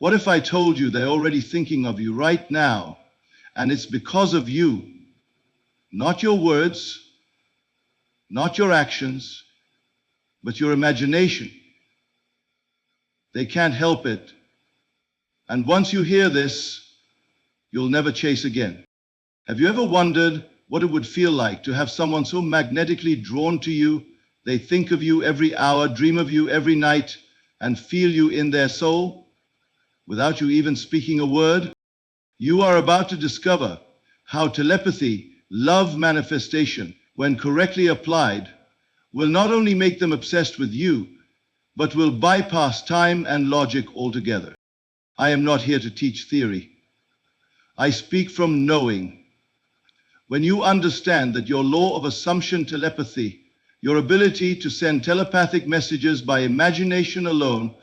What if I told you they're already thinking of you right now, and it's because of you, not your words, not your actions, but your imagination. They can't help it. And once you hear this, you'll never chase again. Have you ever wondered what it would feel like to have someone so magnetically drawn to you, they think of you every hour, dream of you every night, and feel you in their soul, without you even speaking a word? You are about to discover how telepathy, love manifestation, when correctly applied, will not only make them obsessed with you, but will bypass time and logic altogether. I am not here to teach theory. I speak from knowing. When you understand that your law of assumption telepathy, your ability to send telepathic messages by imagination alone,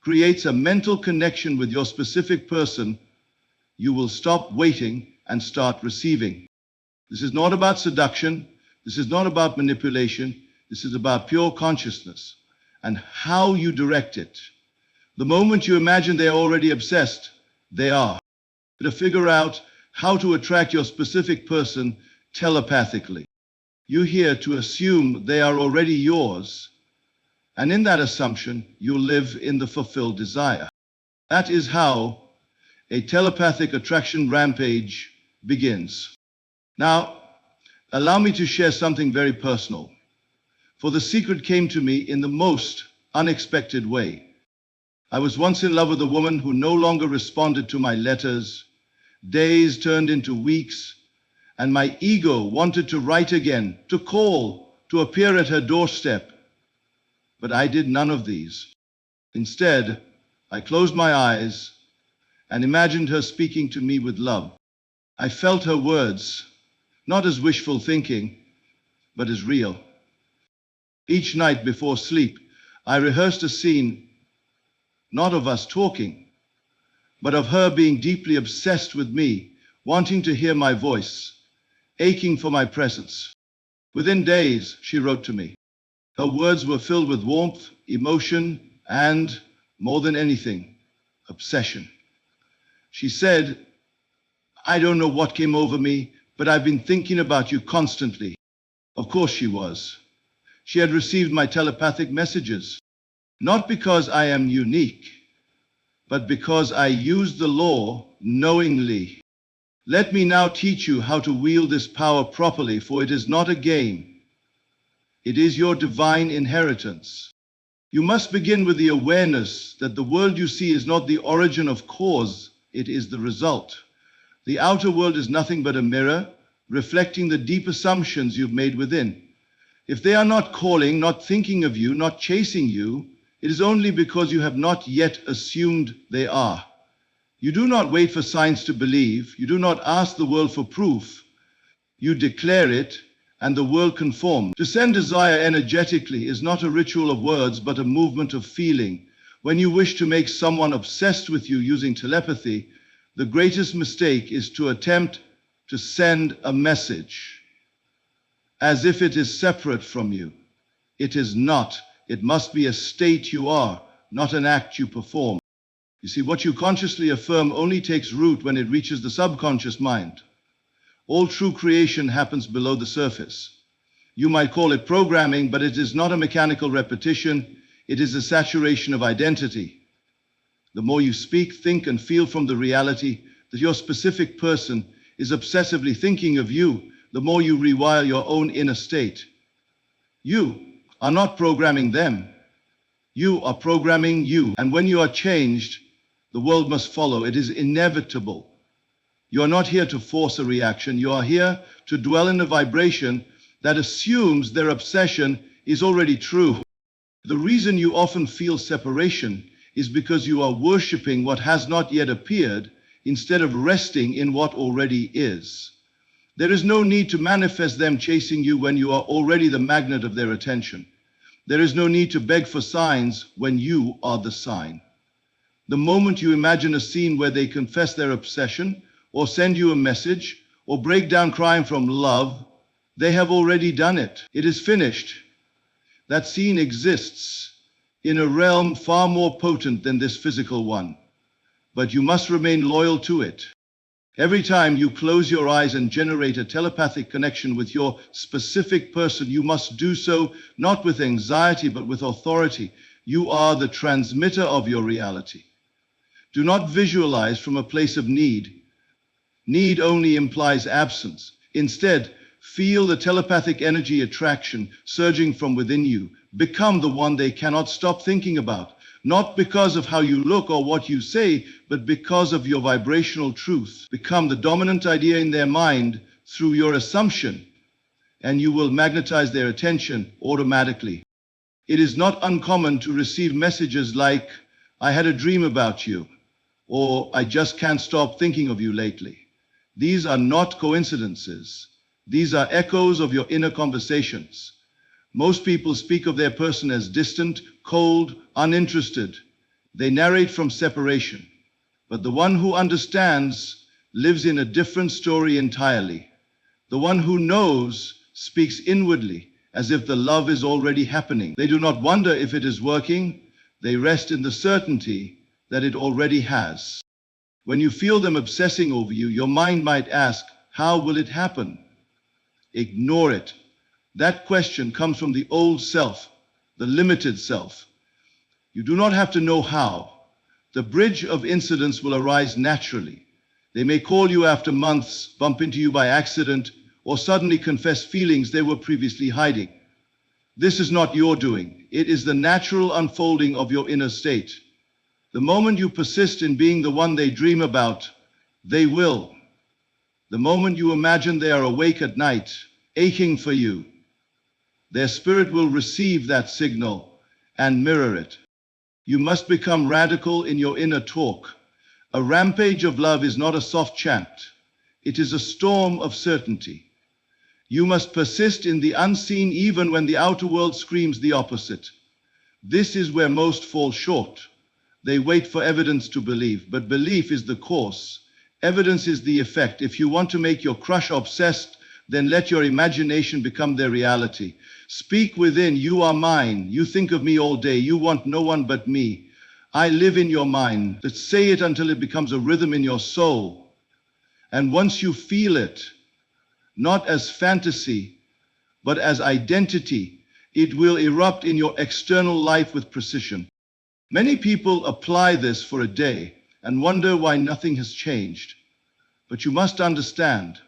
creates a mental connection with your specific person, you will stop waiting and start receiving. This is not about seduction. This is not about manipulation. This is about pure consciousness and how you direct it. The moment you imagine they are already obsessed, they are. To figure out how to attract your specific person telepathically. You're here to assume they are already yours, and in that assumption, you live in the fulfilled desire. That is how a telepathic attraction rampage begins. Now, allow me to share something very personal, for the secret came to me in the most unexpected way. I was once in love with a woman who no longer responded to my letters. Days turned into weeks, and my ego wanted to write again, to call, to appear at her doorstep. But I did none of these. Instead, I closed my eyes and imagined her speaking to me with love. I felt her words, not as wishful thinking, but as real. Each night before sleep, I rehearsed a scene, not of us talking, but of her being deeply obsessed with me, wanting to hear my voice, aching for my presence. Within days, she wrote to me. Her words were filled with warmth, emotion, and, more than anything, obsession. She said, "I don't know what came over me, but I've been thinking about you constantly." Of course she was. She had received my telepathic messages, not because I am unique, but because I used the law knowingly. Let me now teach you how to wield this power properly, for it is not a game. It is your divine inheritance. You must begin with the awareness that the world you see is not the origin of cause, it is the result. The outer world is nothing but a mirror, reflecting the deep assumptions you've made within. If they are not calling, not thinking of you, not chasing you, it is only because you have not yet assumed they are. You do not wait for signs to believe. You do not ask the world for proof. You declare it, and the world conforms. To send desire energetically is not a ritual of words, but a movement of feeling. When you wish to make someone obsessed with you using telepathy, the greatest mistake is to attempt to send a message as if it is separate from you. It is not. It must be a state you are, not an act you perform. You see, what you consciously affirm only takes root when it reaches the subconscious mind. All true creation happens below the surface. You might call it programming, but it is not a mechanical repetition. It is a saturation of identity. The more you speak, think, and feel from the reality that your specific person is obsessively thinking of you, the more you rewire your own inner state. You are not programming them. You are programming you. And when you are changed, the world must follow. It is inevitable. You are not here to force a reaction. You are here to dwell in a vibration that assumes their obsession is already true. The reason you often feel separation is because you are worshipping what has not yet appeared instead of resting in what already is. There is no need to manifest them chasing you when you are already the magnet of their attention. There is no need to beg for signs when you are the sign. The moment you imagine a scene where they confess their obsession, or send you a message, or break down crying from love, they have already done it. It is finished. That scene exists in a realm far more potent than this physical one. but you must remain loyal to it. Every time you close your eyes and generate a telepathic connection with your specific person, you must do so not with anxiety, but with authority. You are the transmitter of your reality. Do not visualize from a place of need. Need only implies absence. Instead, feel the telepathic energy attraction surging from within you. Become the one they cannot stop thinking about, not because of how you look or what you say, but because of your vibrational truth. Become the dominant idea in their mind through your assumption, and you will magnetize their attention automatically. It is not uncommon to receive messages like, "I had a dream about you," or "I just can't stop thinking of you lately." These are not coincidences. These are echoes of your inner conversations. Most people speak of their person as distant, cold, uninterested. They narrate from separation. But the one who understands lives in a different story entirely. The one who knows speaks inwardly, as if the love is already happening. They do not wonder if it is working. They rest in the certainty that it already has. When you feel them obsessing over you, your mind might ask, "How will it happen?" Ignore it. That question comes from the old self, the limited self. You do not have to know how. The bridge of incidents will arise naturally. They may call you after months, bump into you by accident, or suddenly confess feelings they were previously hiding. This is not your doing. It is the natural unfolding of your inner state. The moment you persist in being the one they dream about, they will. The moment you imagine they are awake at night, aching for you, their spirit will receive that signal and mirror it. You must become radical in your inner talk. A rampage of love is not a soft chant. It is a storm of certainty. You must persist in the unseen even when the outer world screams the opposite. This is where most fall short. They wait for evidence to believe, but belief is the course. Evidence is the effect. If you want to make your crush obsessed, then let your imagination become their reality. Speak within, "You are mine. You think of me all day. You want no one but me. I live in your mind." Let's say it until it becomes a rhythm in your soul. And once you feel it, not as fantasy, but as identity, it will erupt in your external life with precision. Many people apply this for a day and wonder why nothing has changed. But you must understand,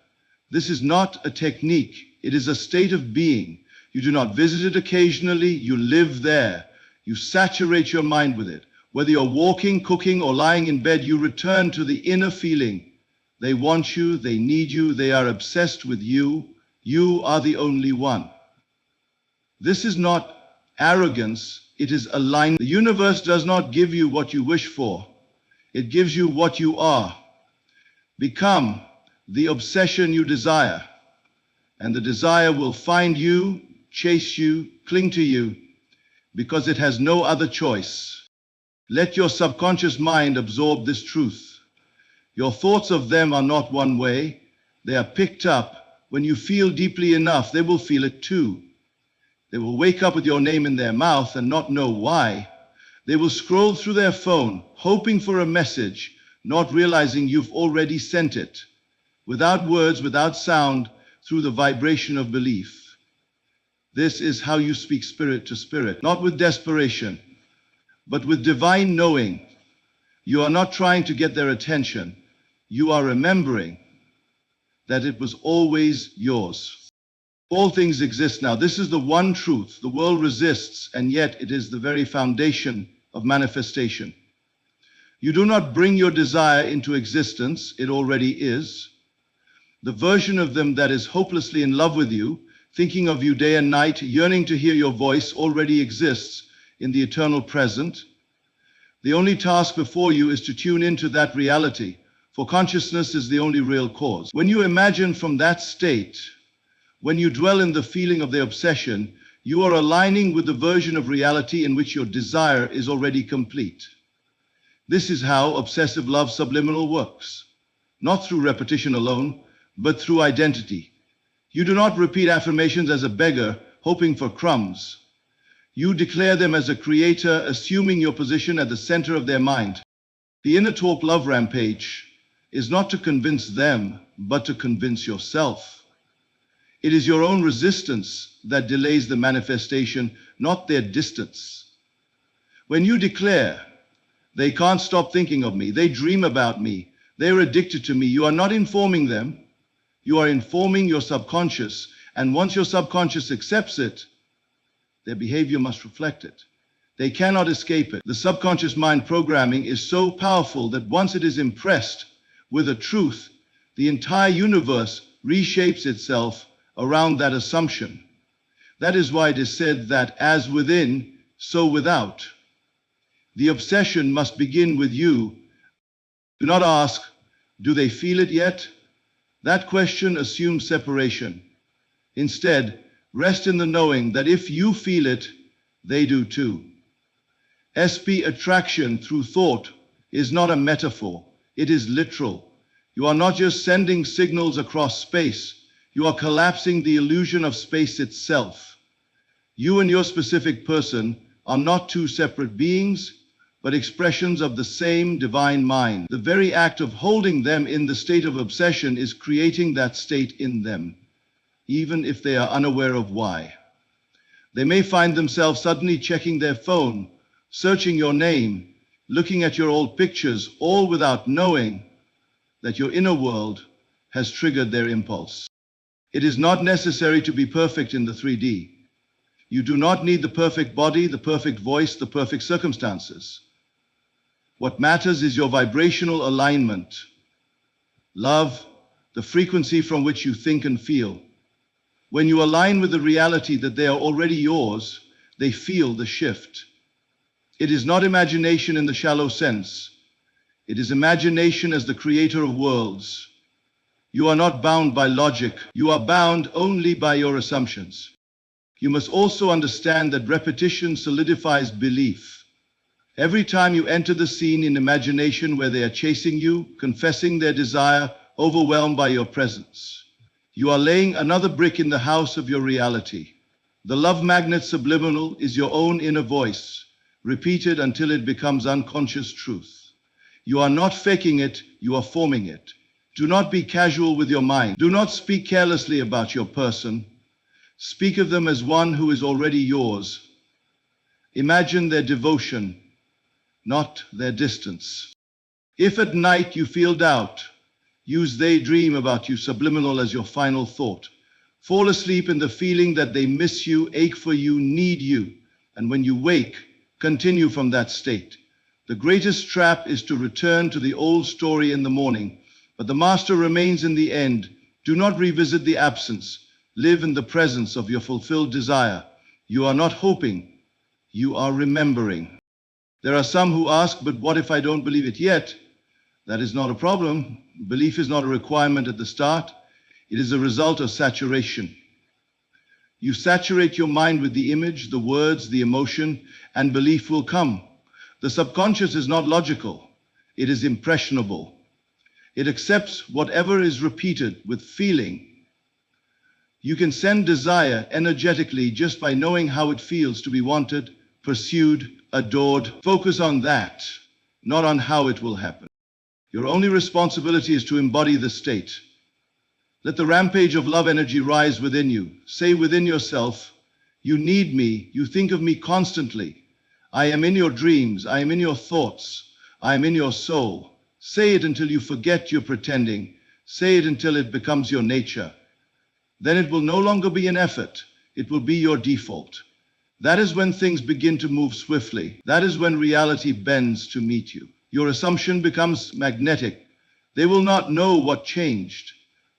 this is not a technique. It is a state of being. You do not visit it occasionally. You live there. You saturate your mind with it. Whether you're walking, cooking, or lying in bed, you return to the inner feeling. They want you. They need you. They are obsessed with you. You are the only one. This is not arrogance. It is alignment. The universe does not give you what you wish for. It gives you what you are. Become the obsession you desire, and the desire will find you, chase you, cling to you, because it has no other choice. Let your subconscious mind absorb this truth. Your thoughts of them are not one way. They are picked up. When you feel deeply enough, they will feel it too. They will wake up with your name in their mouth and not know why. They will scroll through their phone, hoping for a message, not realizing you've already sent it. Without words, without sound, through the vibration of belief. This is how you speak spirit to spirit, not with desperation, but with divine knowing. You are not trying to get their attention. You are remembering that it was always yours. All things exist now. This is the one truth. The world resists, and yet it is the very foundation of manifestation. You do not bring your desire into existence. It already is. The version of them that is hopelessly in love with you, thinking of you day and night, yearning to hear your voice, already exists in the eternal present. The only task before you is to tune into that reality, for consciousness is the only real cause. When you imagine from that state, when you dwell in the feeling of the obsession, you are aligning with the version of reality in which your desire is already complete. This is how obsessive love subliminal works, not through repetition alone, but through identity. You do not repeat affirmations as a beggar, hoping for crumbs. You declare them as a creator, assuming your position at the center of their mind. The inner talk love rampage is not to convince them, but to convince yourself. It is your own resistance that delays the manifestation, not their distance. When you declare, they can't stop thinking of me, they dream about me, they're addicted to me, you are not informing them, you are informing your subconscious, and once your subconscious accepts it, their behavior must reflect it. They cannot escape it. The subconscious mind programming is so powerful that once it is impressed with a truth, the entire universe reshapes itself around that assumption. That is why it is said that as within, so without. The obsession must begin with you. Do not ask, do they feel it yet? That question assumes separation. Instead, rest in the knowing that if you feel it, they do too. SP attraction through thought is not a metaphor, it is literal. You are not just sending signals across space, you are collapsing the illusion of space itself. You and your specific person are not two separate beings, but expressions of the same divine mind. The very act of holding them in the state of obsession is creating that state in them, even if they are unaware of why. They may find themselves suddenly checking their phone, searching your name, looking at your old pictures, all without knowing that your inner world has triggered their impulse. It is not necessary to be perfect in the 3D. You do not need the perfect body, the perfect voice, the perfect circumstances. What matters is your vibrational alignment. Love, the frequency from which you think and feel. When you align with the reality that they are already yours, they feel the shift. It is not imagination in the shallow sense. It is imagination as the creator of worlds. You are not bound by logic. You are bound only by your assumptions. You must also understand that repetition solidifies belief. Every time you enter the scene in imagination where they are chasing you, confessing their desire, overwhelmed by your presence, you are laying another brick in the house of your reality. The love magnet subliminal is your own inner voice, repeated until it becomes unconscious truth. You are not faking it, you are forming it. Do not be casual with your mind. Do not speak carelessly about your person. Speak of them as one who is already yours. Imagine their devotion, not their distance. If at night you feel doubt, use they dream about you subliminal as your final thought. Fall asleep in the feeling that they miss you, ache for you, need you. And when you wake, continue from that state. The greatest trap is to return to the old story in the morning, but the master remains in the end. Do not revisit the absence. Live in the presence of your fulfilled desire. You are not hoping, you are remembering. There are some who ask, but what if I don't believe it yet? That is not a problem. Belief is not a requirement at the start. It is a result of saturation. You saturate your mind with the image, the words, the emotion, and belief will come. The subconscious is not logical. It is impressionable. It accepts whatever is repeated with feeling. You can send desire energetically just by knowing how it feels to be wanted, pursued, adored. Focus on that, not on how it will happen. Your only responsibility is to embody the state. Let the rampage of love energy rise within you. Say within yourself, you need me, you think of me constantly. I am in your dreams, I am in your thoughts, I am in your soul. Say it until you forget you're pretending. Say it until it becomes your nature. Then it will no longer be an effort, it will be your default. That is when things begin to move swiftly. That is when reality bends to meet you. Your assumption becomes magnetic. They will not know what changed.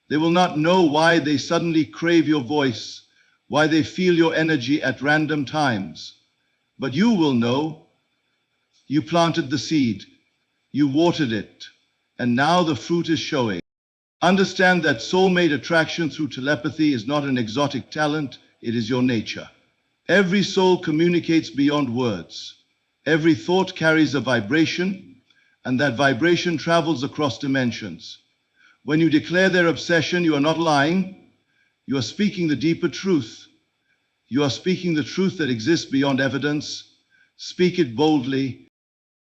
They will not know why they suddenly crave your voice, why they feel your energy at random times. But you will know. You planted the seed, you watered it, and now the fruit is showing. Understand that soulmate attraction through telepathy is not an exotic talent, it is your nature. Every soul communicates beyond words. Every thought carries a vibration, and that vibration travels across dimensions. When you declare their obsession, you are not lying. You are speaking the deeper truth. You are speaking the truth that exists beyond evidence. Speak it boldly.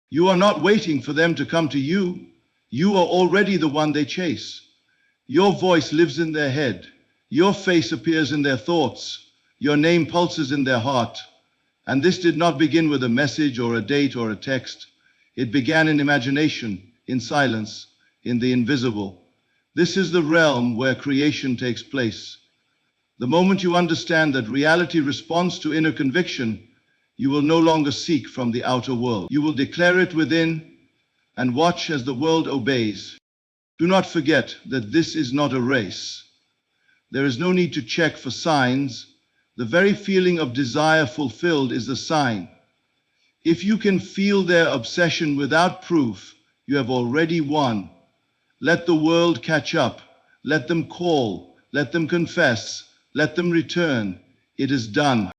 You are not waiting for them to come to you. You are already the one they chase. Your voice lives in their head. Your face appears in their thoughts. Your name pulses in their heart. And this did not begin with a message or a date or a text. It began in imagination, in silence, in the invisible. This is the realm where creation takes place. The moment you understand that reality responds to inner conviction, you will no longer seek from the outer world. You will declare it within and watch as the world obeys. Do not forget that this is not a race. There is no need to check for signs. The very feeling of desire fulfilled is the sign. If you can feel their obsession without proof, you have already won. Let the world catch up. Let them call. Let them confess. Let them return. It is done.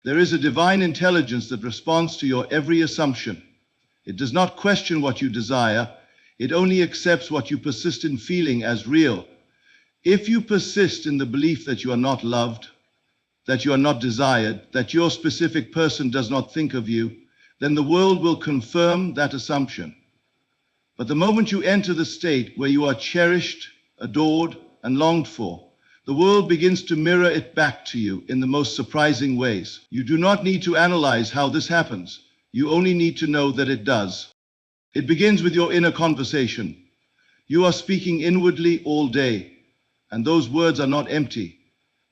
There is a divine intelligence that responds to your every assumption. It does not question what you desire. It only accepts what you persist in feeling as real. If you persist in the belief that you are not loved, that you are not desired, that your specific person does not think of you, then the world will confirm that assumption. But the moment you enter the state where you are cherished, adored, and longed for, the world begins to mirror it back to you in the most surprising ways. You do not need to analyze how this happens. You only need to know that it does. It begins with your inner conversation. You are speaking inwardly all day, and those words are not empty.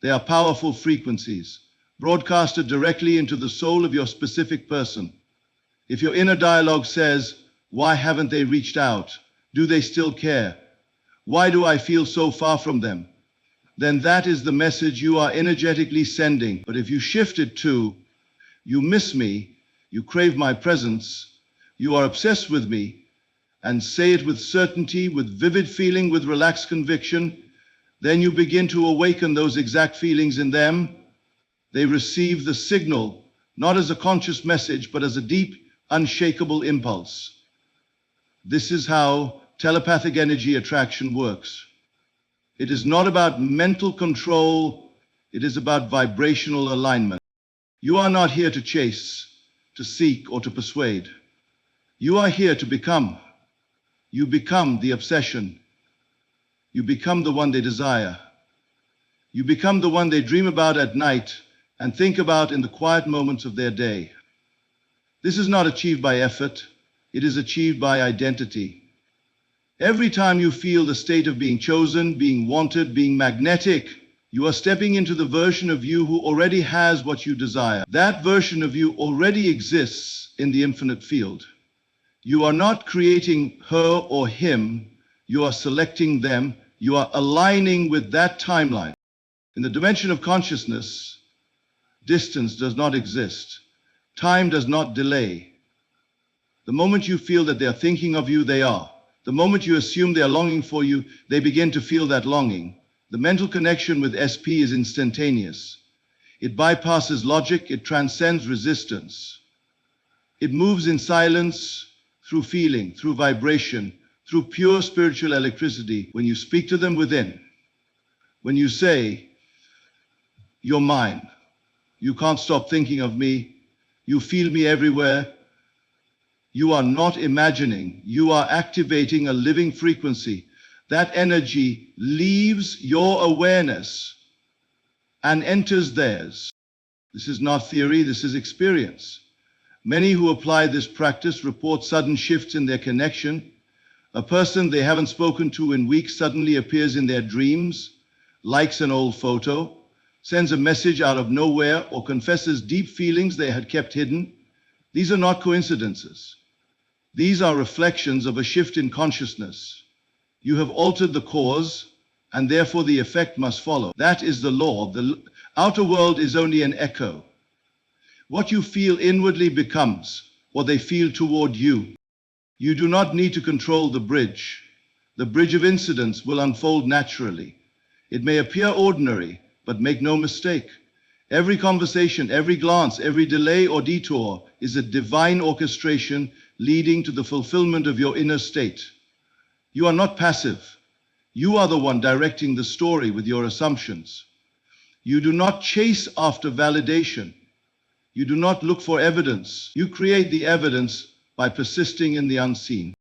They are powerful frequencies, broadcasted directly into the soul of your specific person. If your inner dialogue says, "Why haven't they reached out? Do they still care? Why do I feel so far from them?" then that is the message you are energetically sending. But if you shift it to, "You miss me, you crave my presence, you are obsessed with me," and say it with certainty, with vivid feeling, with relaxed conviction, then you begin to awaken those exact feelings in them. They receive the signal, not as a conscious message, but as a deep, unshakable impulse. This is how telepathic energy attraction works. It is not about mental control, it is about vibrational alignment. You are not here to chase, to seek, or to persuade. You are here to become. You become the obsession. You become the one they desire. You become the one they dream about at night and think about in the quiet moments of their day. This is not achieved by effort, it is achieved by identity. Every time you feel the state of being chosen, being wanted, being magnetic, you are stepping into the version of you who already has what you desire. That version of you already exists in the infinite field. You are not creating her or him, you are selecting them, you are aligning with that timeline. In the dimension of consciousness, distance does not exist. Time does not delay. The moment you feel that they are thinking of you, they are. The moment you assume they are longing for you, they begin to feel that longing. The mental connection with SP is instantaneous. It bypasses logic, it transcends resistance. It moves in silence, through feeling, through vibration, through pure spiritual electricity. When you speak to them within, when you say, "You're mine, you can't stop thinking of me, you feel me everywhere," you are not imagining, you are activating a living frequency. That energy leaves your awareness and enters theirs. This is not theory, this is experience. Many who apply this practice report sudden shifts in their connection. A person they haven't spoken to in weeks suddenly appears in their dreams, likes an old photo, sends a message out of nowhere, or confesses deep feelings they had kept hidden. These are not coincidences. These are reflections of a shift in consciousness. You have altered the cause, and therefore the effect must follow. That is the law. The outer world is only an echo. What you feel inwardly becomes what they feel toward you. You do not need to control the bridge. The bridge of incidents will unfold naturally. It may appear ordinary, but make no mistake. Every conversation, every glance, every delay or detour is a divine orchestration leading to the fulfillment of your inner state. You are not passive. You are the one directing the story with your assumptions. You do not chase after validation. You do not look for evidence. You create the evidence by persisting in the unseen.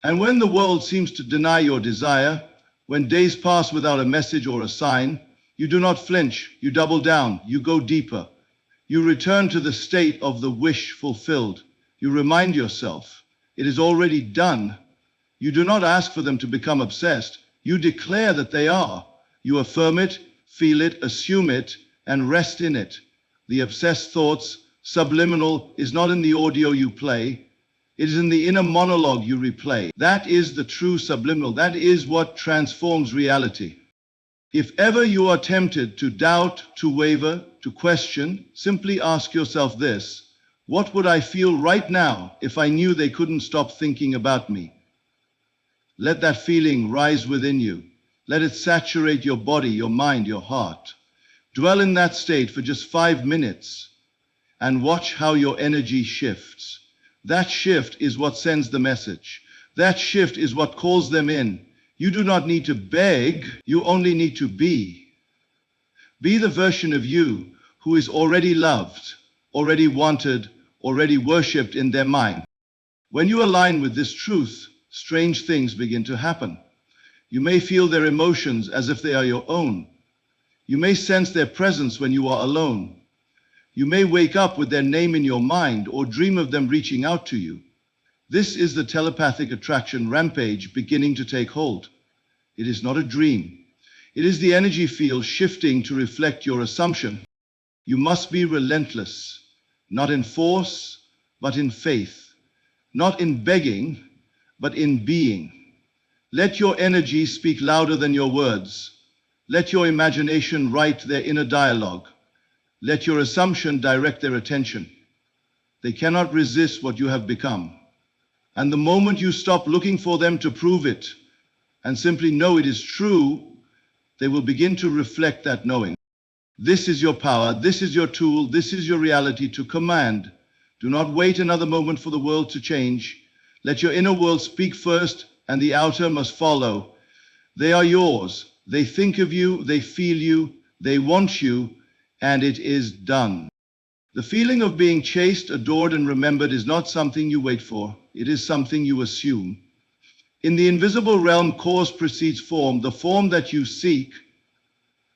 And when the world seems to deny your desire, when days pass without a message or a sign, you do not flinch, you double down, you go deeper. You return to the state of the wish fulfilled. You remind yourself, it is already done. You do not ask for them to become obsessed. You declare that they are. You affirm it, feel it, assume it, and rest in it. The obsessed thoughts, subliminal, is not in the audio you play. It is in the inner monologue you replay. That is the true subliminal. That is what transforms reality. If ever you are tempted to doubt, to waver, to question, simply ask yourself this: what would I feel right now if I knew they couldn't stop thinking about me? Let that feeling rise within you. Let it saturate your body, your mind, your heart. Dwell in that state for just 5 minutes and watch how your energy shifts. That shift is what sends the message. That shift is what calls them in. You do not need to beg, you only need to be. Be the version of you who is already loved, already wanted, already worshipped in their mind. When you align with this truth, strange things begin to happen. You may feel their emotions as if they are your own. You may sense their presence when you are alone. You may wake up with their name in your mind or dream of them reaching out to you. This is the telepathic attraction Rampage beginning to take hold. It is not a dream. It is the energy field shifting to reflect your assumption. You must be relentless, not in force, but in faith. Not in begging, but in being. Let your energy speak louder than your words. Let your imagination write their inner dialogue. Let your assumption direct their attention. They cannot resist what you have become. And the moment you stop looking for them to prove it and simply know it is true, they will begin to reflect that knowing. This is your power, this is your tool, this is your reality to command. Do not wait another moment for the world to change. Let your inner world speak first, and the outer must follow. They are yours. They think of you, they feel you, they want you, and it is done. The feeling of being chased, adored, and remembered is not something you wait for. It is something you assume. In the invisible realm, cause precedes form. The form that you seek,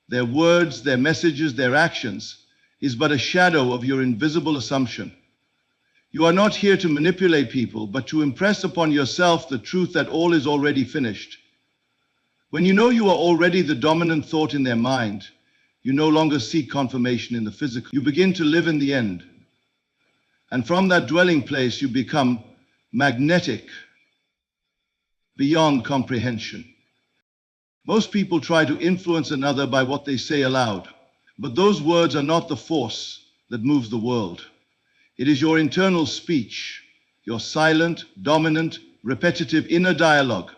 their words, their messages, their actions, is but a shadow of your invisible assumption. You are not here to manipulate people, but to impress upon yourself the truth that all is already finished. When you know you are already the dominant thought in their mind, you no longer seek confirmation in the physical. You begin to live in the end. And from that dwelling place, you become magnetic beyond comprehension. Most people try to influence another by what they say aloud, but those words are not the force that moves the world. It is your internal speech, your silent, dominant, repetitive inner dialogue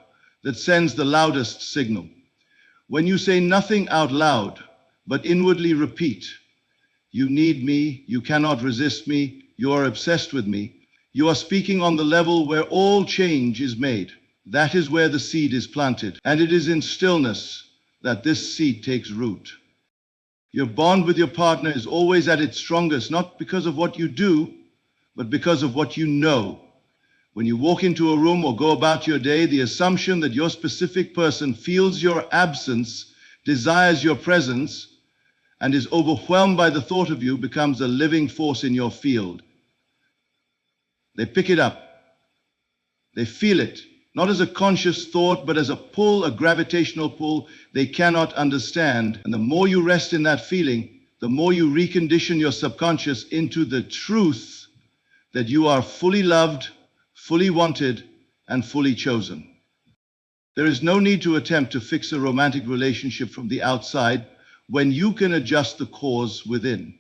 that sends the loudest signal. When you say nothing out loud, but inwardly repeat, "You need me, you cannot resist me, you are obsessed with me," you are speaking on the level where all change is made. That is where the seed is planted, and it is in stillness that this seed takes root. Your bond with your partner is always at its strongest, not because of what you do, but because of what you know. When you walk into a room or go about your day, the assumption that your specific person feels your absence, desires your presence, and is overwhelmed by the thought of you becomes a living force in your field. They pick it up. They feel it, not as a conscious thought, but as a pull, a gravitational pull they cannot understand. And the more you rest in that feeling, the more you recondition your subconscious into the truth that you are fully loved, fully wanted, and fully chosen. There is no need to attempt to fix a romantic relationship from the outside when you can adjust the cause within.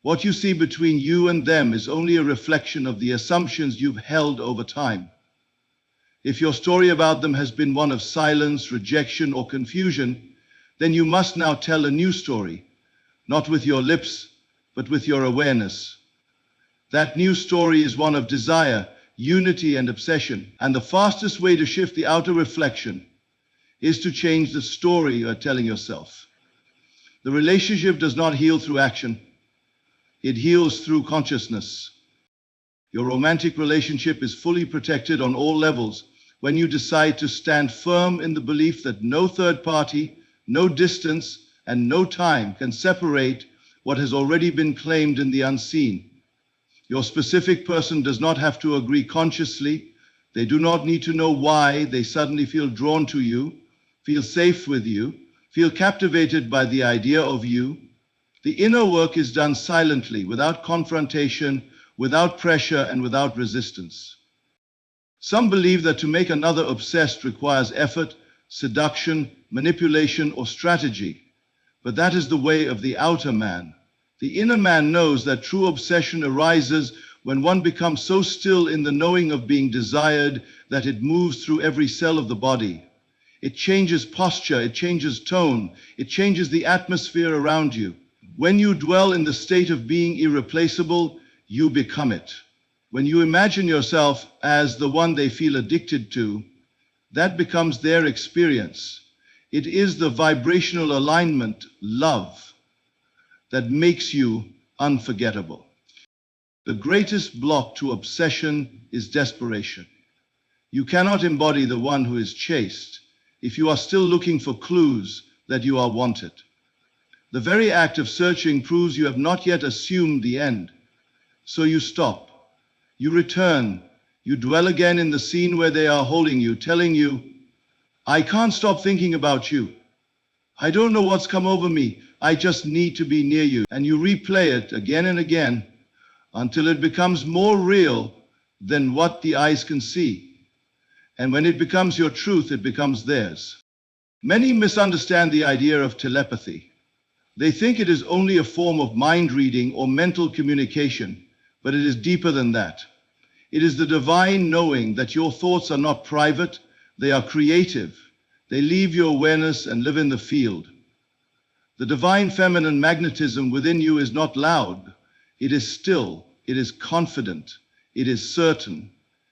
What you see between you and them is only a reflection of the assumptions you've held over time. If your story about them has been one of silence, rejection, or confusion, then you must now tell a new story, not with your lips, but with your awareness. That new story is one of desire, unity, and obsession. And the fastest way to shift the outer reflection is to change the story you are telling yourself. The relationship does not heal through action. It heals through consciousness. Your romantic relationship is fully protected on all levels when you decide to stand firm in the belief that no third party, no distance, and no time can separate what has already been claimed in the unseen. Your specific person does not have to agree consciously. They do not need to know why they suddenly feel drawn to you, feel safe with you, feel captivated by the idea of you. The inner work is done silently, without confrontation, without pressure, and without resistance. Some believe that to make another obsessed requires effort, seduction, manipulation, or strategy. But that is the way of the outer man. The inner man knows that true obsession arises when one becomes so still in the knowing of being desired that it moves through every cell of the body. It changes posture, it changes tone, it changes the atmosphere around you. When you dwell in the state of being irreplaceable, you become it. When you imagine yourself as the one they feel addicted to, that becomes their experience. It is the vibrational alignment, love, that makes you unforgettable. The greatest block to obsession is desperation. You cannot embody the one who is chased if you are still looking for clues that you are wanted. The very act of searching proves you have not yet assumed the end. So you stop. You return. You dwell again in the scene where they are holding you, telling you, I can't stop thinking about you. I don't know what's come over me. I just need to be near you. And you replay it again and again until it becomes more real than what the eyes can see. And when it becomes your truth, it becomes theirs. Many misunderstand the idea of telepathy. They think it is only a form of mind reading or mental communication, but it is deeper than that. It is the divine knowing that your thoughts are not private, they are creative. They leave your awareness and live in the field. The divine feminine magnetism within you is not loud. It is still, it is confident, it is certain.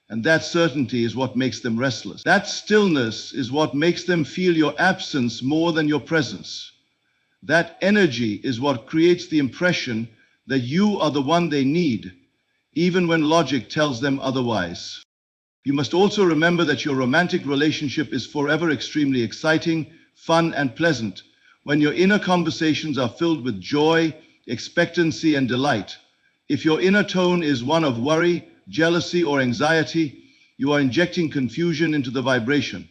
And that certainty is what makes them restless. That stillness is what makes them feel your absence more than your presence. That energy is what creates the impression that you are the one they need, even when logic tells them otherwise. You must also remember that your romantic relationship is forever extremely exciting, fun, and pleasant when your inner conversations are filled with joy, expectancy, and delight. If your inner tone is one of worry, jealousy, or anxiety, you are injecting confusion into the vibration.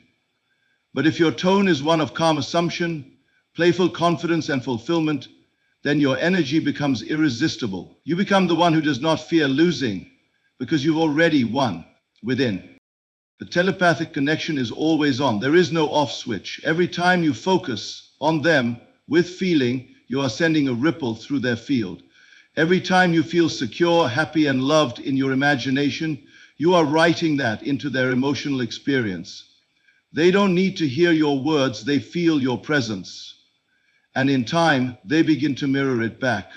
But if your tone is one of calm assumption, playful confidence, and fulfillment, then your energy becomes irresistible. You become the one who does not fear losing because you've already won within. The telepathic connection is always on. There is no off switch. Every time you focus on them with feeling, you are sending a ripple through their field. Every time you feel secure, happy, and loved in your imagination, you are writing that into their emotional experience. They don't need to hear your words, they feel your presence. And in time, they begin to mirror it back.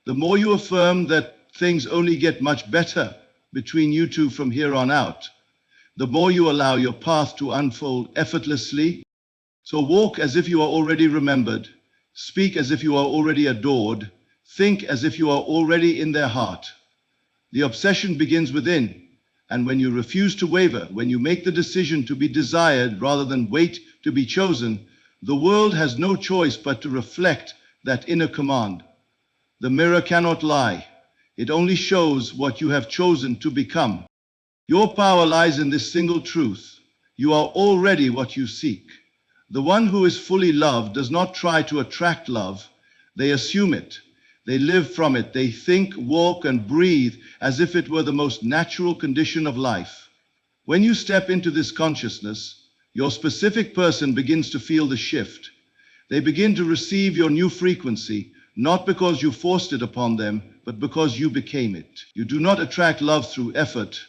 The more you affirm that things only get much better between you two from here on out, the more you allow your path to unfold effortlessly. So walk as if you are already remembered, speak as if you are already adored, think as if you are already in their heart. The obsession begins within, and when you refuse to waver, when you make the decision to be desired rather than wait to be chosen, the world has no choice but to reflect that inner command. The mirror cannot lie. It only shows what you have chosen to become. Your power lies in this single truth. You are already what you seek. The one who is fully loved does not try to attract love. They assume it. They live from it. They think, walk, and breathe as if it were the most natural condition of life. When you step into this consciousness, your specific person begins to feel the shift. They begin to receive your new frequency, not because you forced it upon them, but because you became it. You do not attract love through effort.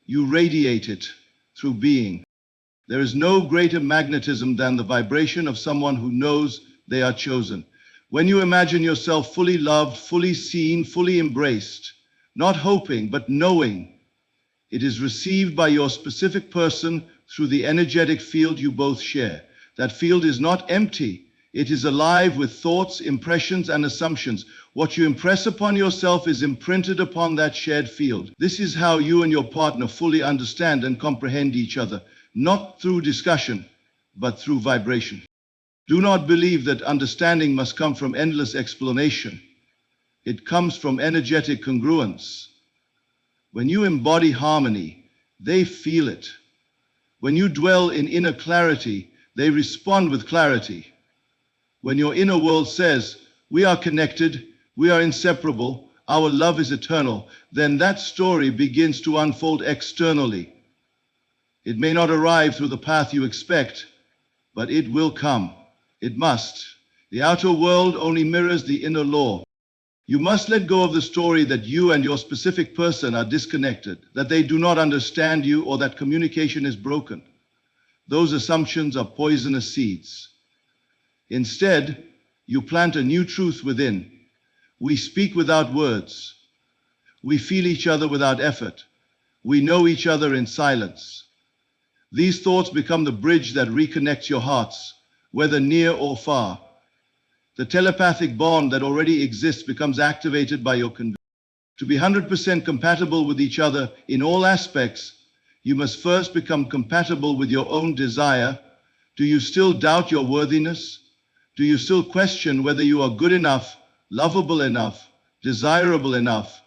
You radiate it through being. There is no greater magnetism than the vibration of someone who knows they are chosen. When you imagine yourself fully loved, fully seen, fully embraced, not hoping, but knowing, it is received by your specific person through the energetic field you both share. That field is not empty. It is alive with thoughts, impressions, and assumptions. What you impress upon yourself is imprinted upon that shared field. This is how you and your partner fully understand and comprehend each other, not through discussion, but through vibration. Do not believe that understanding must come from endless explanation. It comes from energetic congruence. When you embody harmony, they feel it. When you dwell in inner clarity, they respond with clarity. When your inner world says, we are connected, we are inseparable, our love is eternal, then that story begins to unfold externally. It may not arrive through the path you expect, but it will come. It must. The outer world only mirrors the inner law. You must let go of the story that you and your specific person are disconnected, that they do not understand you, or that communication is broken. Those assumptions are poisonous seeds. Instead, you plant a new truth within. We speak without words. We feel each other without effort. We know each other in silence. These thoughts become the bridge that reconnects your hearts, whether near or far. The telepathic bond that already exists becomes activated by your conviction. To be 100% compatible with each other in all aspects, you must first become compatible with your own desire. Do you still doubt your worthiness? Do you still question whether you are good enough, lovable enough, desirable enough?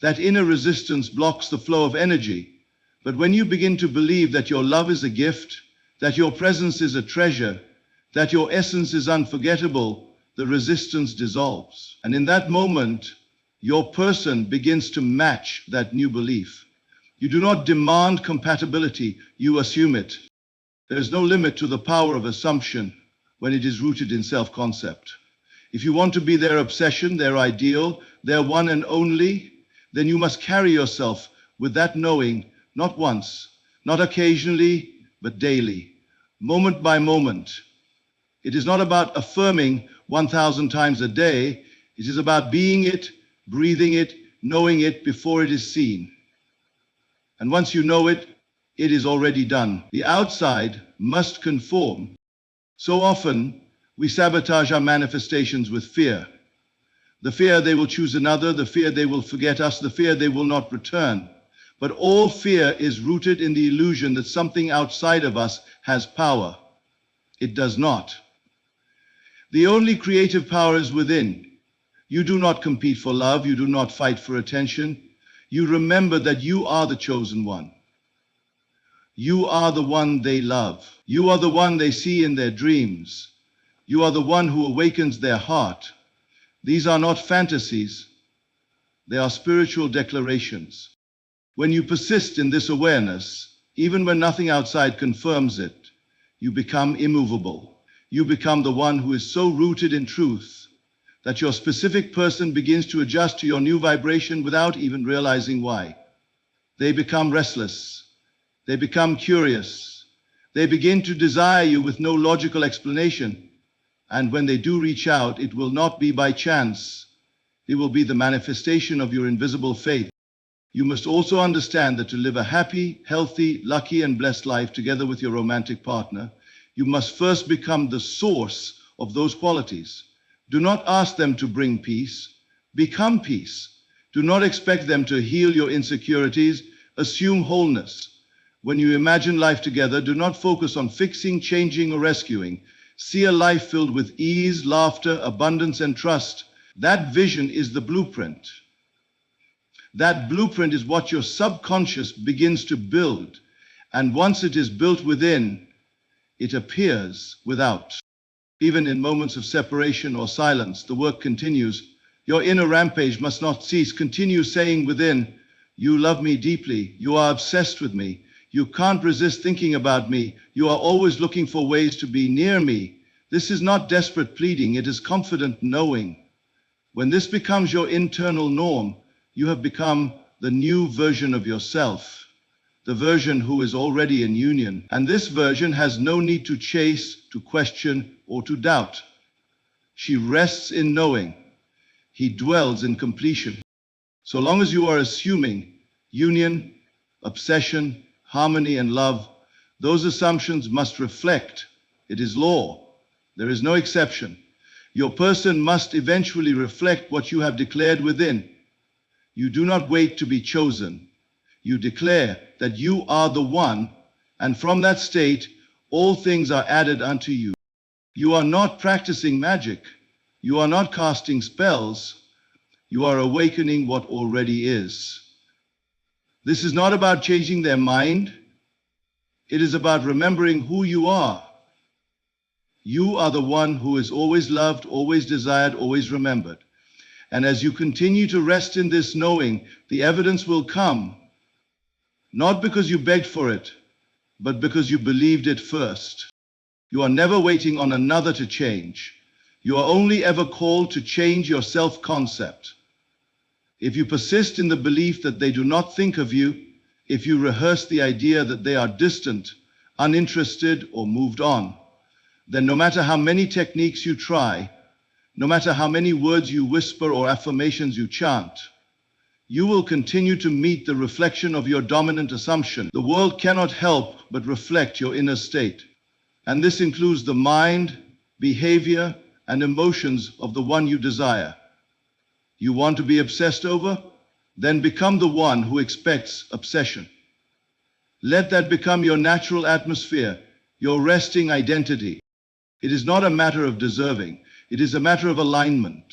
That inner resistance blocks the flow of energy. But when you begin to believe that your love is a gift, that your presence is a treasure, that your essence is unforgettable, the resistance dissolves. And in that moment, your person begins to match that new belief. You do not demand compatibility, you assume it. There is no limit to the power of assumption when it is rooted in self-concept. If you want to be their obsession, their ideal, their one and only, then you must carry yourself with that knowing, not once, not occasionally, but daily, moment by moment. It is not about affirming 1,000 times a day. It is about being it, breathing it, knowing it before it is seen. And once you know it, it is already done. The outside must conform. So often, we sabotage our manifestations with fear. The fear they will choose another, the fear they will forget us, the fear they will not return. But all fear is rooted in the illusion that something outside of us has power. It does not. The only creative power is within. You do not compete for love, you do not fight for attention. You remember that you are the chosen one. You are the one they love. You are the one they see in their dreams. You are the one who awakens their heart. These are not fantasies. They are spiritual declarations. When you persist in this awareness, even when nothing outside confirms it, you become immovable. You become the one who is so rooted in truth that your specific person begins to adjust to your new vibration without even realizing why. They become restless. They become curious. They begin to desire you with no logical explanation. And when they do reach out, it will not be by chance. It will be the manifestation of your invisible faith. You must also understand that to live a happy, healthy, lucky, and blessed life together with your romantic partner, you must first become the source of those qualities. Do not ask them to bring peace. Become peace. Do not expect them to heal your insecurities. Assume wholeness. When you imagine life together, do not focus on fixing, changing, or rescuing. See a life filled with ease, laughter, abundance, and trust. That vision is the blueprint. That blueprint is what your subconscious begins to build. And once it is built within, it appears without. Even in moments of separation or silence, the work continues. Your inner rampage must not cease. Continue saying within, you love me deeply. You are obsessed with me. You can't resist thinking about me. You are always looking for ways to be near me. This is not desperate pleading. It is confident knowing. When this becomes your internal norm, you have become the new version of yourself, the version who is already in union. And this version has no need to chase, to question, or to doubt. She rests in knowing. He dwells in completion. So long as you are assuming union, obsession, harmony, and love, those assumptions must reflect. It is law. There is no exception. Your person must eventually reflect what you have declared within. You do not wait to be chosen. You declare that you are the one, and from that state, all things are added unto you. You are not practicing magic. You are not casting spells. You are awakening what already is. This is not about changing their mind. It is about remembering who you are. You are the one who is always loved, always desired, always remembered. And as you continue to rest in this knowing, the evidence will come, not because you begged for it, but because you believed it first. You are never waiting on another to change. You are only ever called to change your self-concept. If you persist in the belief that they do not think of you, if you rehearse the idea that they are distant, uninterested, or moved on, then no matter how many techniques you try, no matter how many words you whisper or affirmations you chant, you will continue to meet the reflection of your dominant assumption. The world cannot help but reflect your inner state. And this includes the mind, behavior, and emotions of the one you desire. You want to be obsessed over? Then become the one who expects obsession. Let that become your natural atmosphere, your resting identity. It is not a matter of deserving. It is a matter of alignment.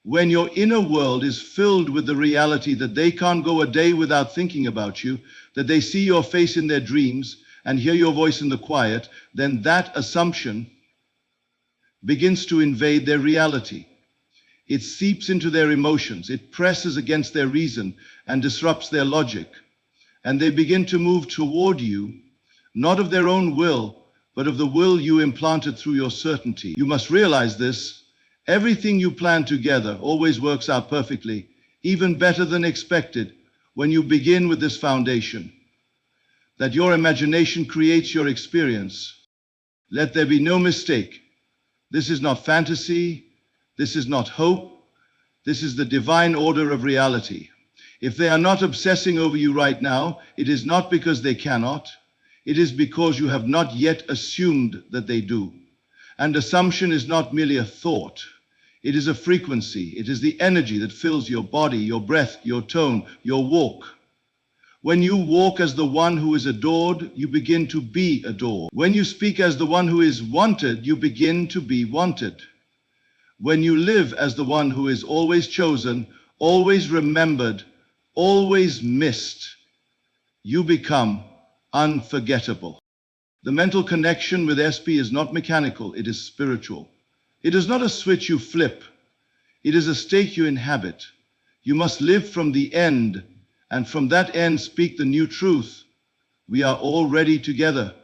When your inner world is filled with the reality that they can't go a day without thinking about you, that they see your face in their dreams and hear your voice in the quiet, then that assumption begins to invade their reality. It seeps into their emotions. It presses against their reason and disrupts their logic. And they begin to move toward you, not of their own will, but of the will you implanted through your certainty. You must realize this. Everything you plan together always works out perfectly, even better than expected, when you begin with this foundation, that your imagination creates your experience. Let there be no mistake. This is not fantasy. This is not hope. This is the divine order of reality. If they are not obsessing over you right now, it is not because they cannot. It is because you have not yet assumed that they do. And assumption is not merely a thought. It is a frequency. It is the energy that fills your body, your breath, your tone, your walk. When you walk as the one who is adored, you begin to be adored. When you speak as the one who is wanted, you begin to be wanted. When you live as the one who is always chosen, always remembered, always missed, you become unforgettable. The mental connection with SP is not mechanical, it is spiritual. It is not a switch you flip. It is a state you inhabit. You must live from the end, and from that end speak the new truth. We are already together.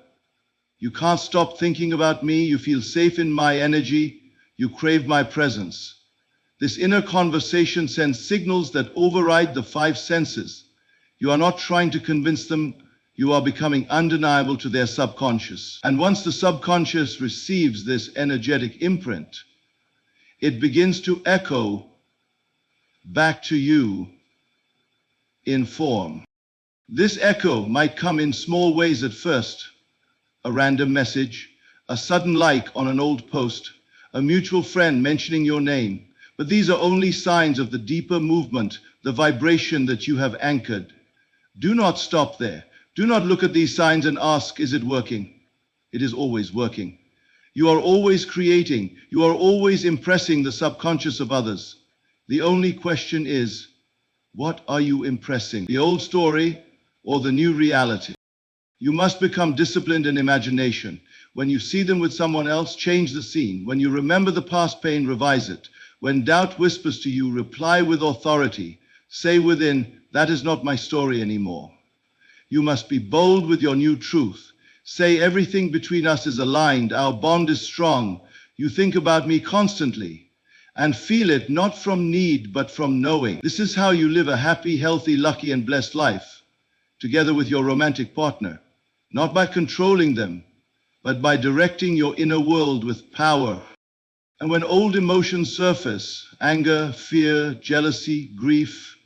You can't stop thinking about me. You feel safe in my energy. You crave my presence. This inner conversation sends signals that override the five senses. You are not trying to convince them. You are becoming undeniable to their subconscious. And once the subconscious receives this energetic imprint, it begins to echo back to you in form. This echo might come in small ways at first. A random message, a sudden like on an old post, a mutual friend mentioning your name. But these are only signs of the deeper movement, the vibration that you have anchored. Do not stop there. Do not look at these signs and ask, is it working? It is always working. You are always creating. You are always impressing the subconscious of others. The only question is, what are you impressing? The old story or the new reality? You must become disciplined in imagination. When you see them with someone else, change the scene. When you remember the past pain, revise it. When doubt whispers to you, reply with authority. Say within, that is not my story anymore. You must be bold with your new truth. Say everything between us is aligned. Our bond is strong. You think about me constantly and feel it not from need, but from knowing. This is how you live a happy, healthy, lucky, and blessed life together with your romantic partner, not by controlling them, but by directing your inner world with power. And when old emotions surface, anger, fear, jealousy, grief,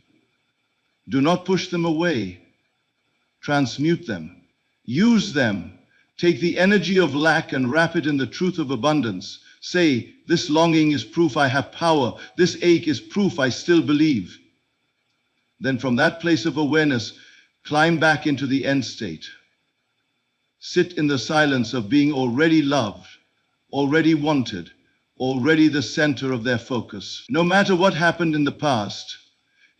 do not push them away. Transmute them. Use them. Take the energy of lack and wrap it in the truth of abundance. Say, this longing is proof I have power. This ache is proof I still believe. Then from that place of awareness, climb back into the end state. Sit in the silence of being already loved, already wanted, already the center of their focus. No matter what happened in the past,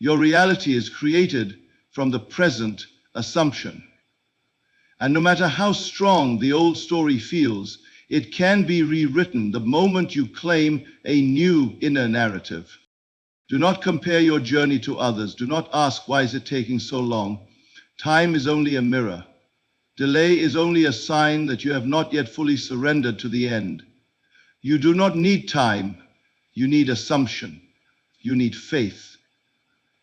your reality is created from the present assumption. And no matter how strong the old story feels, it can be rewritten the moment you claim a new inner narrative. Do not compare your journey to others. Do not ask, why is it taking so long? Time is only a mirror. Delay is only a sign that you have not yet fully surrendered to the end. You do not need time. You need assumption. You need faith.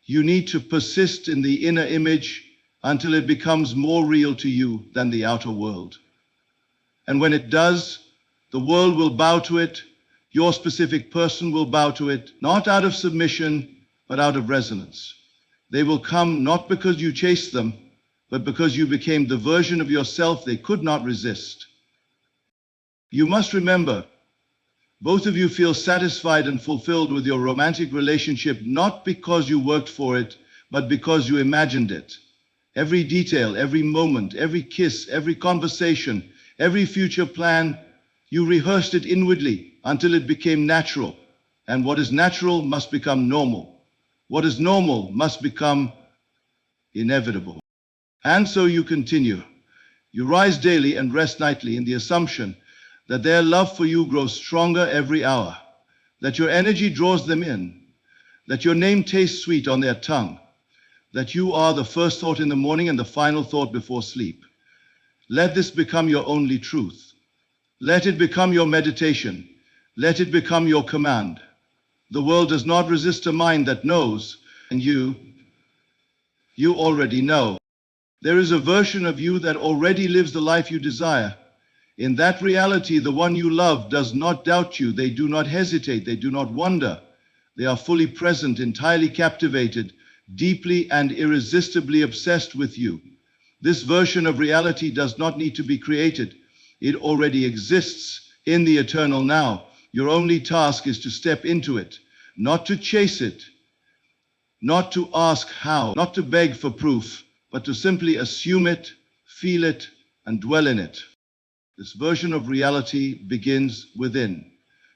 You need to persist in the inner image until it becomes more real to you than the outer world. And when it does, the world will bow to it. Your specific person will bow to it, not out of submission, but out of resonance. They will come not because you chased them, but because you became the version of yourself they could not resist. You must remember, both of you feel satisfied and fulfilled with your romantic relationship, not because you worked for it, but because you imagined it. Every detail, every moment, every kiss, every conversation, every future plan, you rehearsed it inwardly until it became natural. And what is natural must become normal. What is normal must become inevitable. And so you continue. You rise daily and rest nightly in the assumption that their love for you grows stronger every hour, that your energy draws them in, that your name tastes sweet on their tongue, that you are the first thought in the morning and the final thought before sleep. Let this become your only truth. Let it become your meditation. Let it become your command. The world does not resist a mind that knows, and you already know. There is a version of you that already lives the life you desire. In that reality, the one you love does not doubt you. They do not hesitate. They do not wonder. They are fully present, entirely captivated, deeply and irresistibly obsessed with you. This version of reality does not need to be created. It already exists in the eternal now. Your only task is to step into it, not to chase it, not to ask how, not to beg for proof, but to simply assume it, feel it, and dwell in it. This version of reality begins within.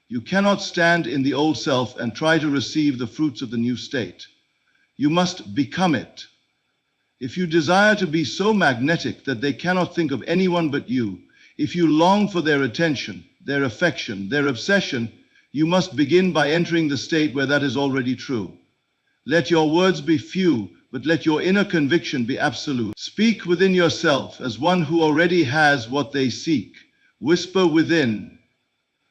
You cannot stand in the old self and try to receive the fruits of the new state. You must become it. If you desire to be so magnetic that they cannot think of anyone but you, if you long for their attention, their affection, their obsession, you must begin by entering the state where that is already true. Let your words be few, but let your inner conviction be absolute. Speak within yourself as one who already has what they seek. Whisper within,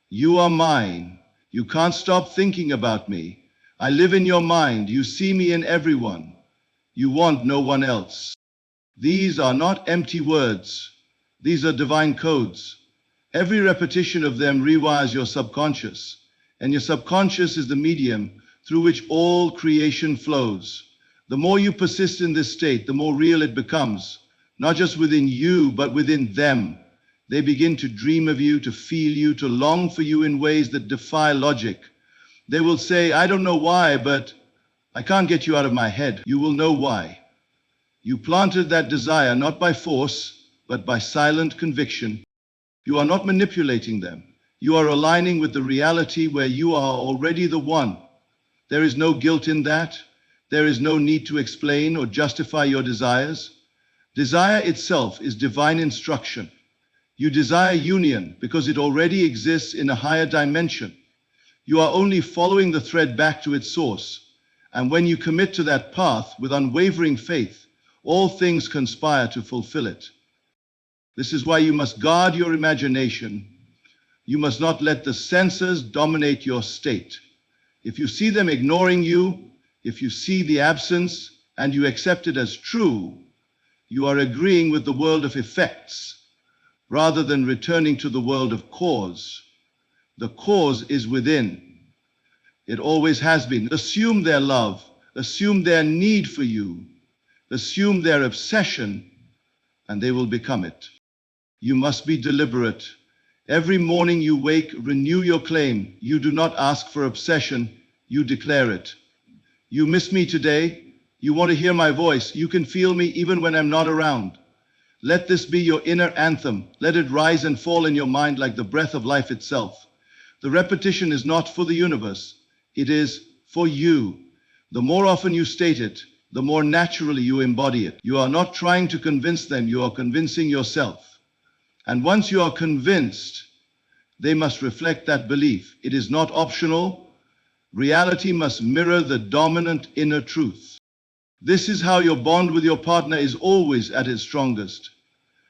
you are mine. You can't stop thinking about me. I live in your mind. You see me in everyone. You want no one else. These are not empty words. These are divine codes. Every repetition of them rewires your subconscious, and your subconscious is the medium through which all creation flows. The more you persist in this state, the more real it becomes, not just within you, but within them. They begin to dream of you, to feel you, to long for you in ways that defy logic. They will say, I don't know why, but I can't get you out of my head. You will know why. You planted that desire not by force, but by silent conviction. You are not manipulating them. You are aligning with the reality where you are already the one. There is no guilt in that. There is no need to explain or justify your desires. Desire itself is divine instruction. You desire union because it already exists in a higher dimension. You are only following the thread back to its source. And when you commit to that path with unwavering faith, all things conspire to fulfill it. This is why you must guard your imagination. You must not let the senses dominate your state. If you see them ignoring you, if you see the absence and you accept it as true, you are agreeing with the world of effects rather than returning to the world of cause. The cause is within. It always has been. Assume their love, assume their need for you, assume their obsession, and they will become it. You must be deliberate. Every morning you wake, renew your claim. You do not ask for obsession, you declare it. You miss me today. You want to hear my voice. You can feel me even when I'm not around. Let this be your inner anthem. Let it rise and fall in your mind like the breath of life itself. The repetition is not for the universe. It is for you. The more often you state it, the more naturally you embody it. You are not trying to convince them, you are convincing yourself. And once you are convinced, they must reflect that belief. It is not optional. Reality must mirror the dominant inner truth. This is how your bond with your partner is always at its strongest,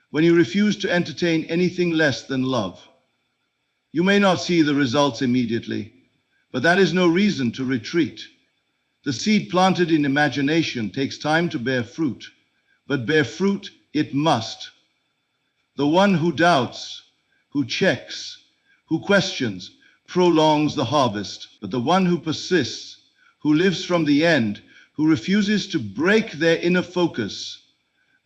when you refuse to entertain anything less than love. You may not see the results immediately, but that is no reason to retreat. The seed planted in imagination takes time to bear fruit, but bear fruit it must. The one who doubts, who checks, who questions, prolongs the harvest, but the one who persists, who lives from the end, who refuses to break their inner focus,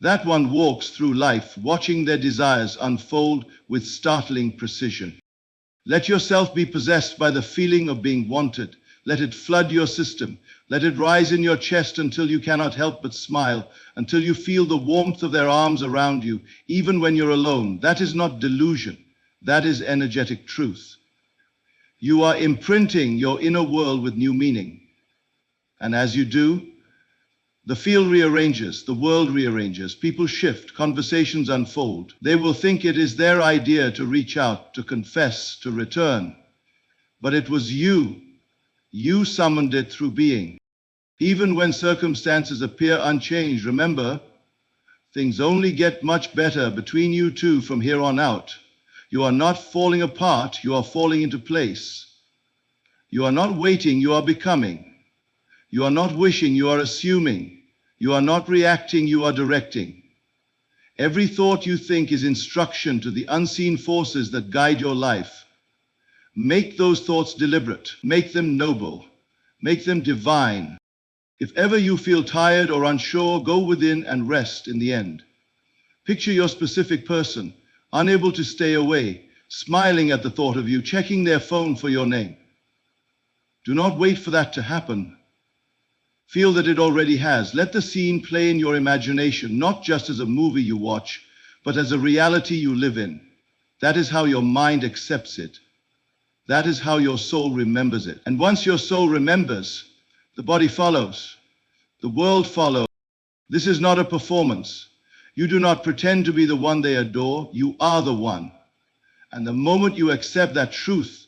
that one walks through life watching their desires unfold with startling precision. Let yourself be possessed by the feeling of being wanted. Let it flood your system. Let it rise in your chest until you cannot help but smile, until you feel the warmth of their arms around you, even when you're alone. That is not delusion. That is energetic truth. You are imprinting your inner world with new meaning. And as you do, the field rearranges, the world rearranges, people shift, conversations unfold. They will think it is their idea to reach out, to confess, to return. But it was you. You summoned it through being. Even when circumstances appear unchanged, remember, things only get much better between you two from here on out. You are not falling apart, you are falling into place. You are not waiting, you are becoming. You are not wishing, you are assuming. You are not reacting, you are directing. Every thought you think is instruction to the unseen forces that guide your life. Make those thoughts deliberate, make them noble, make them divine. If ever you feel tired or unsure, go within and rest in the end. Picture your specific person, unable to stay away, smiling at the thought of you, checking their phone for your name. Do not wait for that to happen. Feel that it already has. Let the scene play in your imagination, not just as a movie you watch, but as a reality you live in. That is how your mind accepts it. That is how your soul remembers it. And once your soul remembers, the body follows. The world follows. This is not a performance. You do not pretend to be the one they adore. You are the one. And the moment you accept that truth,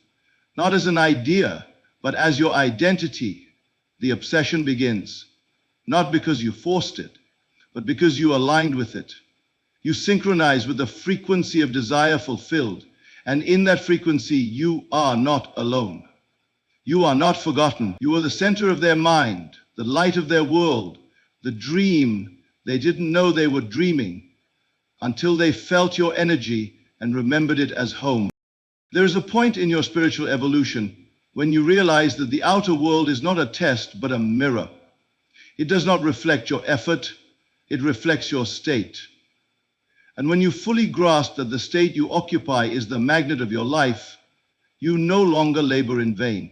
not as an idea, but as your identity, the obsession begins, not because you forced it, but because you aligned with it. You synchronize with the frequency of desire fulfilled, and in that frequency, you are not alone. You are not forgotten. You are the center of their mind, the light of their world, the dream they didn't know they were dreaming until they felt your energy and remembered it as home. There is a point in your spiritual evolution when you realize that the outer world is not a test, but a mirror. It does not reflect your effort, it reflects your state. And when you fully grasp that the state you occupy is the magnet of your life, you no longer labor in vain.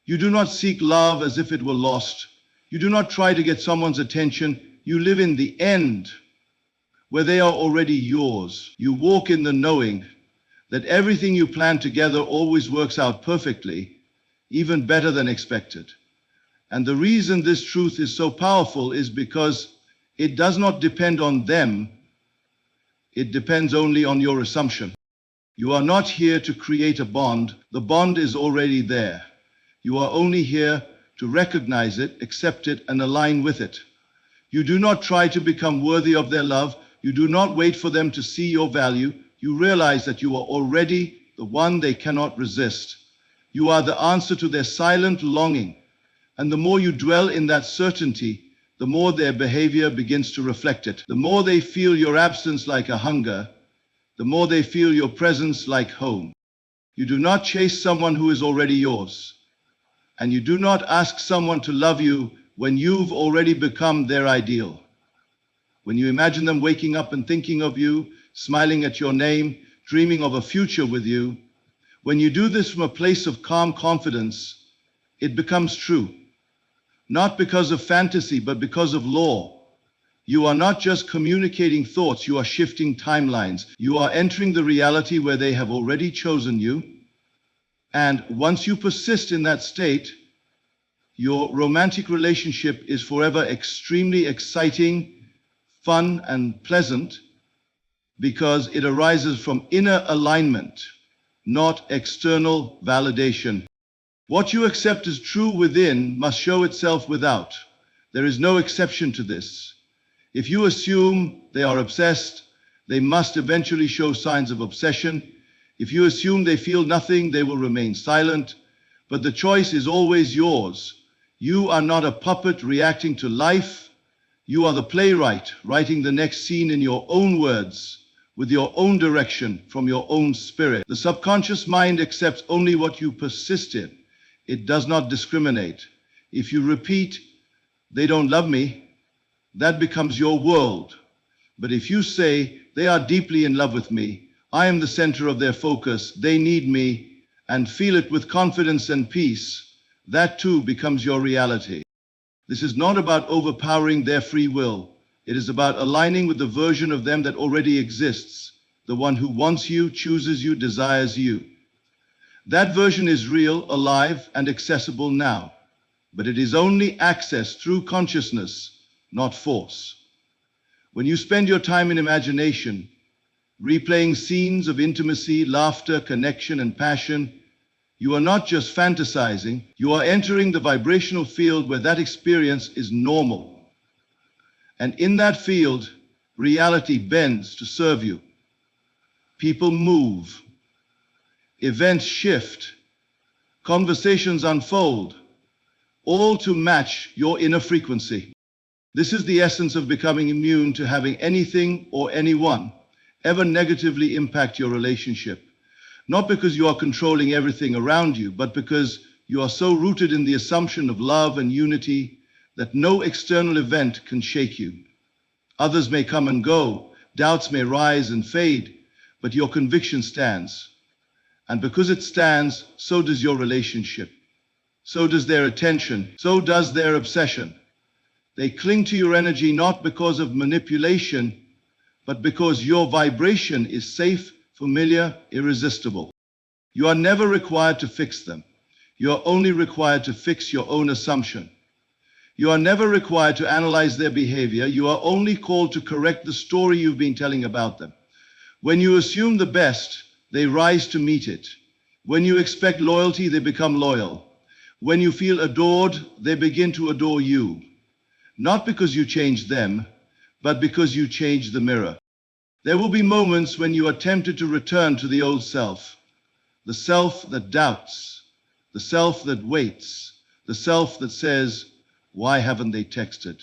You do not seek love as if it were lost. You do not try to get someone's attention. You live in the end, where they are already yours. You walk in the knowing that everything you plan together always works out perfectly, even better than expected. And the reason this truth is so powerful is because it does not depend on them. It depends only on your assumption. You are not here to create a bond. The bond is already there. You are only here to recognize it, accept it, and align with it. You do not try to become worthy of their love. You do not wait for them to see your value. You realize that you are already the one they cannot resist. You are the answer to their silent longing. And the more you dwell in that certainty, the more their behavior begins to reflect it. The more they feel your absence like a hunger, the more they feel your presence like home. You do not chase someone who is already yours. And you do not ask someone to love you when you've already become their ideal. When you imagine them waking up and thinking of you, smiling at your name, dreaming of a future with you. When you do this from a place of calm confidence, it becomes true. Not because of fantasy, but because of law. You are not just communicating thoughts, you are shifting timelines. You are entering the reality where they have already chosen you. And once you persist in that state, your romantic relationship is forever extremely exciting, fun, and pleasant because it arises from inner alignment, not external validation. What you accept as true within must show itself without. There is no exception to this. If you assume they are obsessed, they must eventually show signs of obsession. If you assume they feel nothing, they will remain silent. But the choice is always yours. You are not a puppet reacting to life. You are the playwright, writing the next scene in your own words, with your own direction, from your own spirit. The subconscious mind accepts only what you persist in. It does not discriminate. If you repeat, "They don't love me," that becomes your world. But if you say, "They are deeply in love with me, I am the center of their focus, they need me," and feel it with confidence and peace, that too becomes your reality. This is not about overpowering their free will. It is about aligning with the version of them that already exists, the one who wants you, chooses you, desires you. That version is real, alive, and accessible now, but it is only accessed through consciousness, not force. When you spend your time in imagination, replaying scenes of intimacy, laughter, connection, and passion, you are not just fantasizing, you are entering the vibrational field where that experience is normal. And in that field, reality bends to serve you. People move. Events shift, conversations unfold, all to match your inner frequency. This is the essence of becoming immune to having anything or anyone ever negatively impact your relationship. Not because you are controlling everything around you, but because you are so rooted in the assumption of love and unity that no external event can shake you. Others may come and go, doubts may rise and fade, but your conviction stands. And because it stands, so does your relationship. So does their attention. So does their obsession. They cling to your energy not because of manipulation, but because your vibration is safe, familiar, irresistible. You are never required to fix them. You are only required to fix your own assumption. You are never required to analyze their behavior. You are only called to correct the story you've been telling about them. When you assume the best, they rise to meet it. When you expect loyalty, they become loyal. When you feel adored, they begin to adore you. Not because you changed them, but because you changed the mirror. There will be moments when you are tempted to return to the old self, the self that doubts, the self that waits, the self that says, "Why haven't they texted?"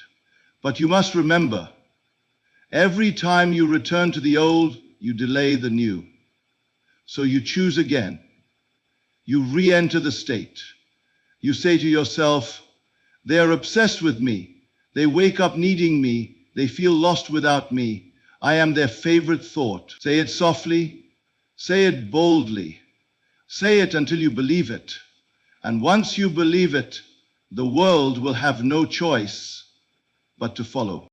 But you must remember, every time you return to the old, you delay the new. So you choose again. You re-enter the state. You say to yourself, "They are obsessed with me. They wake up needing me. They feel lost without me. I am their favorite thought." Say it softly. Say it boldly. Say it until you believe it. And once you believe it, the world will have no choice but to follow.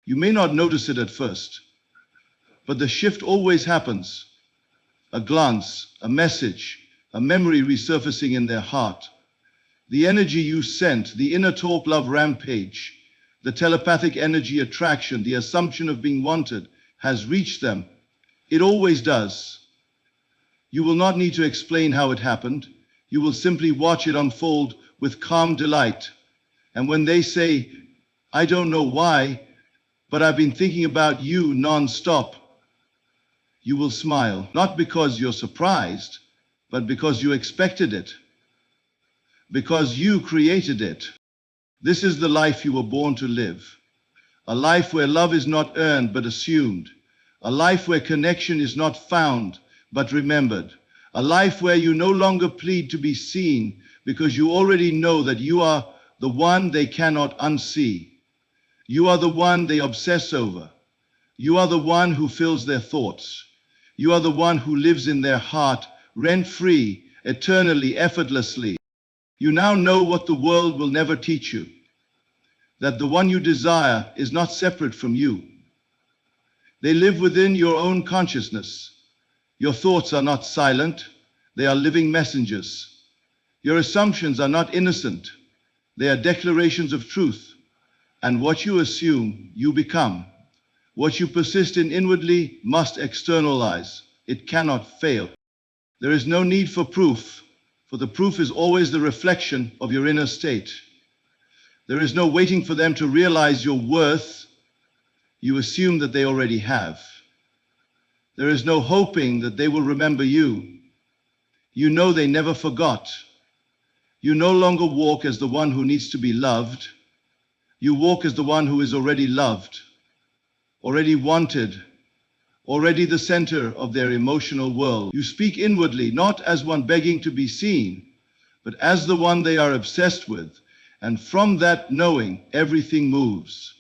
You may not notice it at first, but the shift always happens. A glance, a message, a memory resurfacing in their heart. The energy you sent, the inner talk love rampage, the telepathic energy attraction, the assumption of being wanted, has reached them. It always does. You will not need to explain how it happened. You will simply watch it unfold with calm delight. And when they say, "I don't know why, but I've been thinking about you non-stop," you will smile, not because you're surprised, but because you expected it, because you created it. This is the life you were born to live. A life where love is not earned but assumed. A life where connection is not found but remembered. A life where you no longer plead to be seen because you already know that you are the one they cannot unsee. You are the one they obsess over. You are the one who fills their thoughts. You are the one who lives in their heart, rent-free, eternally, effortlessly. You now know what the world will never teach you, that the one you desire is not separate from you. They live within your own consciousness. Your thoughts are not silent, they are living messengers. Your assumptions are not innocent, they are declarations of truth. And what you assume, you become. What you persist in inwardly must externalize. It cannot fail. There is no need for proof, for the proof is always the reflection of your inner state. There is no waiting for them to realize your worth. You assume that they already have. There is no hoping that they will remember you. You know they never forgot. You no longer walk as the one who needs to be loved. You walk as the one who is already loved, already wanted, already the center of their emotional world. You speak inwardly, not as one begging to be seen, but as the one they are obsessed with, and from that knowing, everything moves.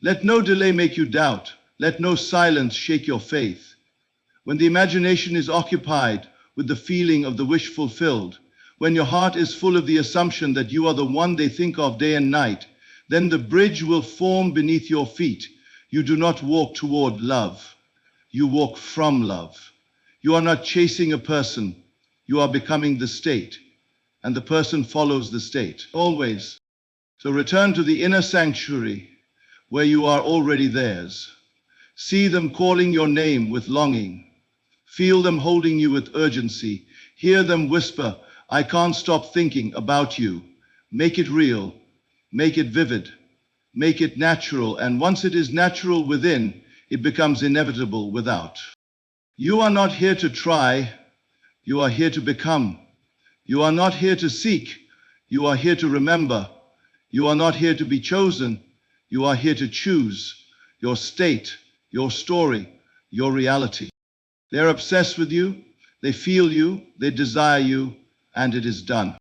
Let no delay make you doubt. Let no silence shake your faith. When the imagination is occupied with the feeling of the wish fulfilled, when your heart is full of the assumption that you are the one they think of day and night, then the bridge will form beneath your feet. You do not walk toward love. You walk from love. You are not chasing a person. You are becoming the state, and the person follows the state, always. So return to the inner sanctuary where you are already theirs. See them calling your name with longing. Feel them holding you with urgency. Hear them whisper, I can't stop thinking about you. Make it real. Make it vivid. Make it natural. And once it is natural within, it becomes inevitable without. You are not here to try. You are here to become. You are not here to seek. You are here to remember. You are not here to be chosen. You are here to choose your state, your story, your reality. They're obsessed with you. They feel you. They desire you. And it is done.